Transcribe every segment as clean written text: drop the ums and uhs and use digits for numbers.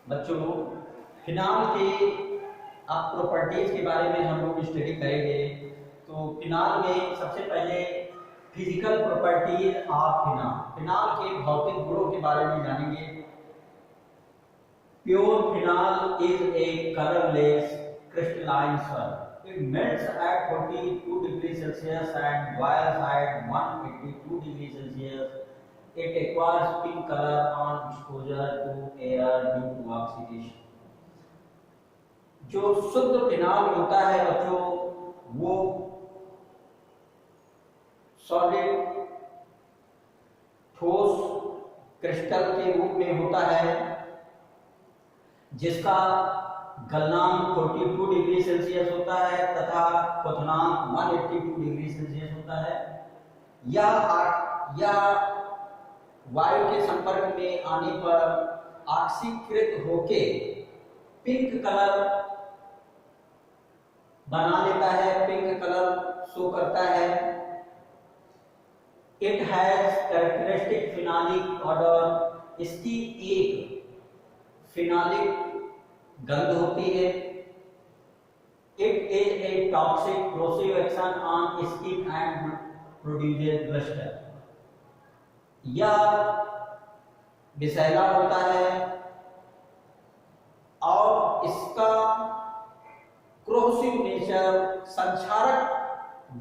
बच्चों, फिनाल के अब प्रॉपर्टीज के बारे में हम लोग स्टडी करेंगे। तो फिनाल में सबसे पहले physical properties of phenol, phenol के भौतिक गुणों के बारे में जानेंगे। Pure phenol is a colourless crystalline salt. It melts at 42 degree Celsius and boils at 182 degree Celsius. It acquires pink color on exposure to air due to oxidation. जो शुद्ध phenol होता है बच्चों, वो सॉलिड ठोस क्रिस्टल के रूप में होता है, जिसका गलनांक 42 डिग्री सेल्सियस होता है तथा क्वथनांक 182 डिग्री सेल्सियस होता है। या वायु के संपर्क में आने पर ऑक्सीकृत होके पिंक कलर बना लेता है, पिंक कलर शो करता है। It has characteristic phenolic odour. इसकी एक फिनालिक गंध होती है। It is a toxic corrosive action on skin and produces blister. यह विषैला होता है और इसका क्रोसिव नेचर, संक्षारक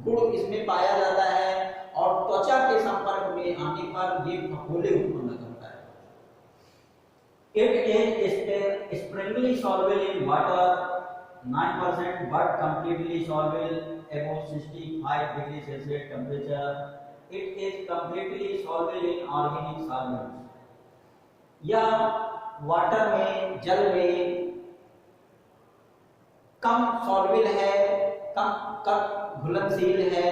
गुण इसमें पाया जाता है और त्वचा के संपर्क में आने पर ये फफोले उत्पन्न करता है। It is Sprüngli soluble in water 9% but completely soluble above 65 degree Celsius temperature. It is completely soluble in organic solvents। यह वाटर में, जल में कम सॉल्युबल है, कम घुलनशील है,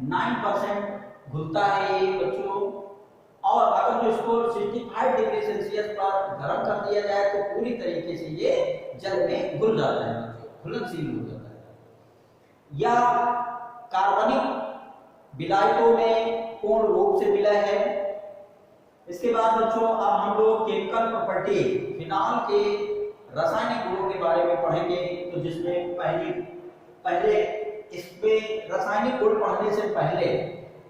9% घुलता है ये बच्चों। और अगर जो इसको 65 डिग्री सेल्सियस पर गर्म कर दिया जाए तो पूरी तरीके से ये जल में घुल जाता है बच्चों, घुलनशील हो जाता है। यह कार्बनिक विलायकों में पूर्ण रूप से विलय है। इसके बाद बच्चों अब हम लोग केमिकल प्रॉपर्टी फिनाल के रासायनिक गुणों के बारे में पढ़ेंगे। तो जिसमें पहले इसमें रासायनिक गुण पढ़ने से पहले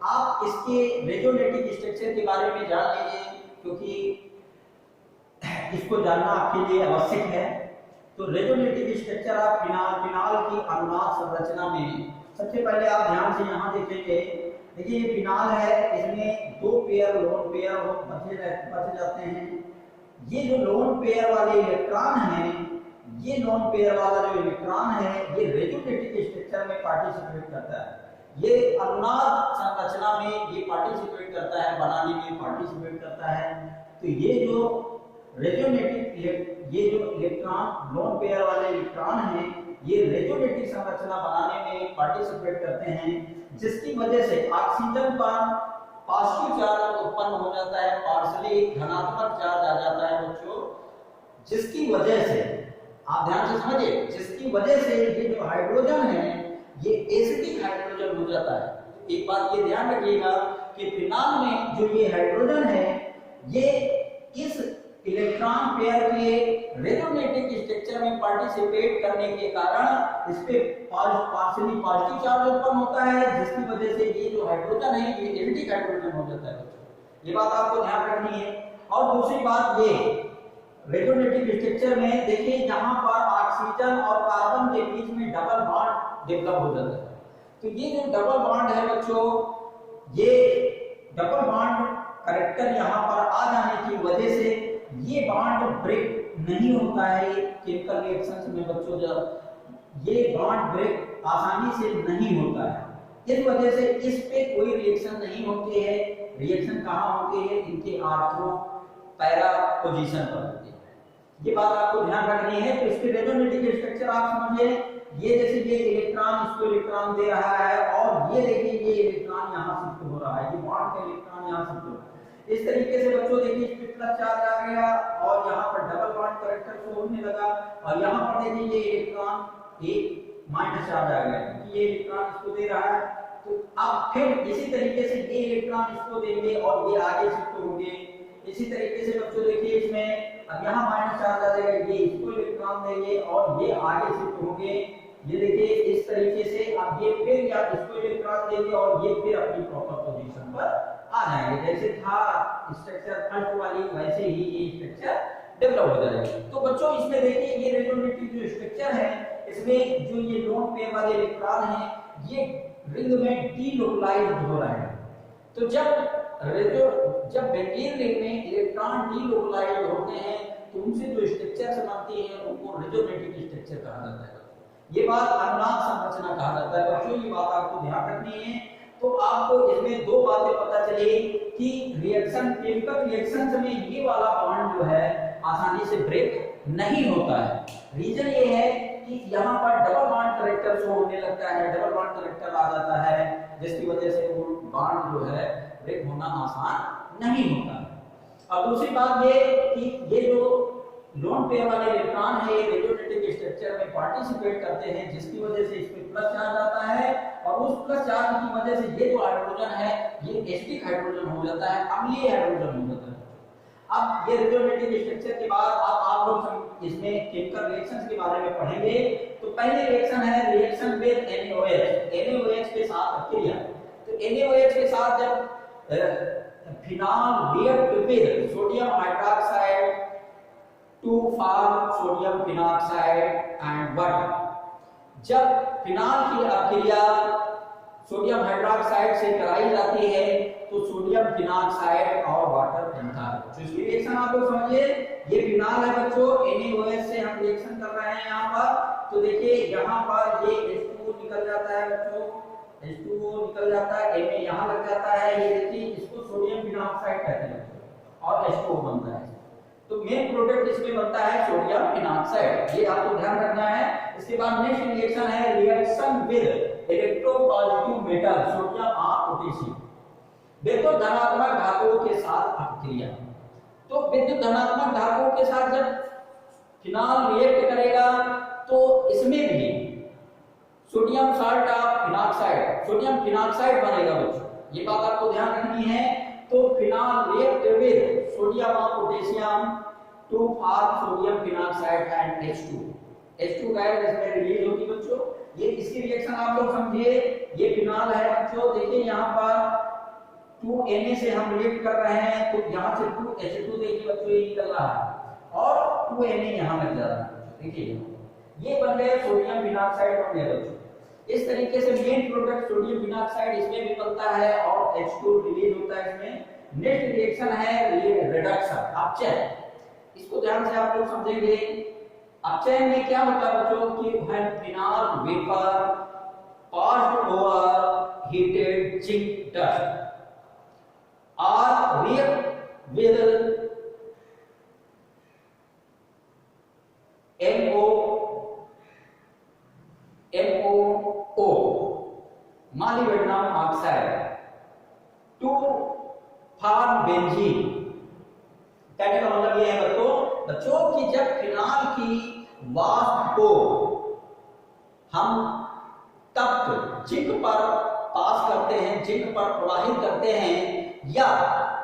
आप इसके रेजोनेटिव स्ट्रक्चर के बारे में जान लीजिए, क्योंकि इसको जानना आपके लिए आवश्यक है। तो रेजोनेटिव स्ट्रक्चर ऑफ फिनाल की अनुनाद संरचना में सबसे पहले आप ध्यान से यहाँ देखेंगे। देखिए ये फिनाल है, इसमें दो पेयर लोन पेयर बचे जाते हैं। ये जो लोन पेयर वाले इलेक्ट्रॉन हैं, ये लोन पेयर वाला जो इलेक्ट्रॉन है ये रेजोनेटिव स्ट्रक्चर में पार्टिसिपेट करता है। ये अनुनाद संरचना में ये पार्टिसिपेट करता है, बनाने में पार्टिसिपेट करता है। तो ये जो रेजोनेटिव, ये जो इलेक्ट्रॉन लोन पेयर वाले इलेक्ट्रॉन हैं, ये रेजोनेटिव संरचना बनाने में पार्टिसिपेट करते हैं, जिसकी वजह से ऑक्सीजन पर पॉजिटिव चार्ज उत्पन्न हो जाता है, पार्शियली धनात्मक चार्ज आ जाता है बच्चों। जिसकी वजह से आप ध्यान से समझिए, जिसकी वजह से ये जो हाइड्रोजन है ये एसिडिक हाइड्रोजन हो जाता है। एक बात ये ध्यान रखिएगा कि फिनाल में जो ये हाइड्रोजन है ये इस इलेक्ट्रॉन पेयर के रेजोनेटिव स्ट्रक्चर में पार्टिसिपेट करने के कारण इस पे पार्शियली पॉजिटिव चार्ज उत्पन्न होता है, जिसकी वजह से ये जो हाइड्रोजन है ये एसिडिक हाइड्रोजन हो जाता है। ये बात आपको ध्यान रखनी है। और दूसरी बात ये रेजोनेटिव स्ट्रक्चर में देखिए यहाँ पर ऑक्सीजन और कार्बन के बीच में डबल बॉन्ड डेवलप हो जाता है। तो ये जो डबल बॉन्ड है बच्चों, ये डबल बॉन्ड कैरेक्टर यहाँ पर आ जाने की वजह से ये बॉन्ड ब्रेक नहीं होता है केमिकल रिएक्शंस में बच्चों। जब ये बॉन्ड ब्रेक आसानी से नहीं होता है, इस वजह से इस पे कोई रिएक्शन नहीं होती है। रिएक्शन कहाँ होती है? इनके आर्थो पैरा पोजीशन पर होती है। ये बात आपको ध्यान रखनी है। तो इसके रेजोनेटिव स्ट्रक्चर आप समझिए, ये जैसे ये इलेक्ट्रॉन इसको इलेक्ट्रॉन दे रहा है और ये देखिए ये इलेक्ट्रॉन यहाँ शिफ्ट हो रहा है, ये बॉन्ड का इलेक्ट्रॉन यहाँ शिफ्ट हो रहा है। इस तरीके से बच्चों देखिए इस पे प्लस चार्ज आ गया और यहाँ पर डबल बॉन्ड कैरेक्टर शो होने लगा, और यहाँ पर देखिए ये इलेक्ट्रॉन एक माइनस चार्ज आ गया, ये इलेक्ट्रॉन इसको दे रहा है। तो अब फिर इसी तरीके से ये इलेक्ट्रॉन इसको देंगे और ये आगे शिफ्ट होंगे। इसी तरीके से बच्चों देखिए इसमें अब यहाँ माइनस चार्ज आ जाएगा, ये इसको इलेक्ट्रॉन देंगे और ये आगे शिफ्ट होंगे, ये देखिए इस तरीके से। अब ये फिर या इसको इलेक्ट्रॉन देंगे और ये फिर अपनी प्रॉपर पोजीशन पर आ जाएंगे। जैसे था स्ट्रक्चर फर्स्ट वाली, वैसे ही ये स्ट्रक्चर डेवलप हो जाएगा। तो बच्चों इसमें देखिए ये रेजोनेटिव जो स्ट्रक्चर है, इसमें जो ये लोन पेयर वाले इलेक्ट्रॉन हैं ये रिंग में डीलोकलाइज्ड हो रहे हैं। तो जब बेंजीन रिंग में इलेक्ट्रॉन डीलोकलाइज्ड होते हैं तो उनसे जो स्ट्रक्चर बनती है उनको रेजोनेटिव स्ट्रक्चर कहा जाता है। ये बात अनुनाद संरचना कहा जाता है। बच्चों ये बात आपको ध्यान रखनी है। तो आपको इसमें दो बातें पता चली कि रिएक्शन, केमिकल रिएक्शंस में ये वाला बॉन्ड जो है आसानी से ब्रेक नहीं होता है। रीजन ये है कि यहाँ पर डबल बॉन्ड कैरेक्टर शो होने लगता है, डबल बॉन्ड कैरेक्टर आ जाता है, जिसकी वजह से वो बॉन्ड जो है ब्रेक होना आसान नहीं होता। अब दूसरी बात ये कि ये जो लोन पेयर वाले इलेक्ट्रॉन है ये रेजोनेटिव स्ट्रक्चर में पार्टिसिपेट करते हैं, जिसकी वजह से इसमें प्लस चार्ज आता है और उस प्लस चार्ज की वजह से ये जो हाइड्रोजन है ये एसिडिक हाइड्रोजन हो जाता है, अम्लीय हाइड्रोजन हो जाता है। अब ये रेजोनेटिव स्ट्रक्चर के बाद अब आप लोग इसमें केमिकल रिएक्शंस के बारे में पढ़ेंगे। तो पहले रिएक्शन है रिएक्शन विद NaOH, NaOH के साथ क्रिया। तो NaOH के साथ जब phenol react with sodium hydroxide to form sodium phenoxide and water, जब फिनॉल की अभिक्रिया सोडियम हाइड्रोक्साइड से कराई जाती है तो सोडियम फिनॉक्साइड और वाटर बनता है। तो इसकी रिएक्शन आप लोग समझिए, ये फिनॉल है बच्चों, NaOH से हम रिएक्शन कर रहे हैं यहाँ पर। तो देखिए यहाँ पर ये H2O निकल जाता है बच्चों, H2O निकल जाता है, Na यहाँ लग जाता है, ये देखिए इसको सोडियम फिनॉक्साइड कहते हैं और H2O बनता है। तो मेन प्रोडक्ट इसमें बनता है सोडियम फिनॉक्साइड, ये आपको ध्यान रखना है। इसके बाद नेक्स्ट रिएक्शन है reaction with electropositive metal sodium और पोटेशियम, विद्युत धनात्मक धातुओं के साथ अभिक्रिया। तो विद्युत धनात्मक धातुओं के साथ जब फिनॉल रिएक्ट करेगा तो इसमें भी sodium salt of phenoxide, sodium phenoxide बनेगा बच्चों, ये बात आपको ध्यान रखनी है। तो फिनॉल रिएक्ट विद सोडियम और potassium to form sodium phenoxide and H2 gas इसमें रिलीज होगी बच्चों। ये इसकी रिएक्शन आप लोग समझिए, ये फिनॉल है बच्चों, देखिए यहाँ पर 2Na से हम रिएक्ट कर रहे हैं तो यहाँ से 2H2 देखिए बच्चों ये निकल रहा है और 2Na यहाँ लग जा रहा है, देखिए ये बन गए सोडियम फिनॉक्साइड बन गए बच्चों। इस तरीके से मेन प्रोडक्ट सोडियम फिनॉक्साइड इसमें भी बनता है और H2 रिलीज होता है इसमें। नेक्स्ट रिएक्शन है रिडक्शन, अपचयन। इसको ध्यान से आप लोग समझेंगे। अपचयन में क्या होता है बच्चों कि when phenol vapour passed over heated zinc dust और react with MOO molybdenum oxide to form benzene. कहने का मतलब ये है बच्चों कि जब फिनॉल की वाष्प को हम तप्त जिंक पर पास करते हैं, जिंक पर प्रवाहित करते हैं या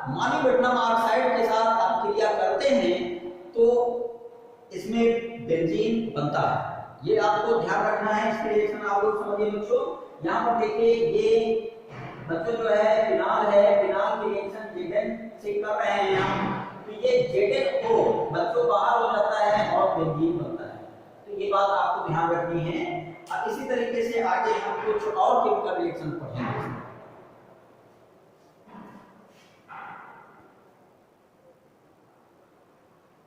मॉलिब्डेनम ऑक्साइड के साथ अभिक्रिया करते हैं तो इसमें बेंजीन बनता है। ये आपको ध्यान रखना है। इसकी रिएक्शन आप लोग समझिए बच्चों। यहाँ पर देखिए ये बच्चों जो है फिनॉल है, फिनॉल की रिएक्शन Zn से कर रहे हैं हम, तो ये ZnO बच्चों बाहर हो जाता है और बेंजीन बनता है। तो ये बात आपको ध्यान रखनी है। और इसी तरीके से आगे हम कुछ और केमिकल रिएक्शन पढ़ेंगे।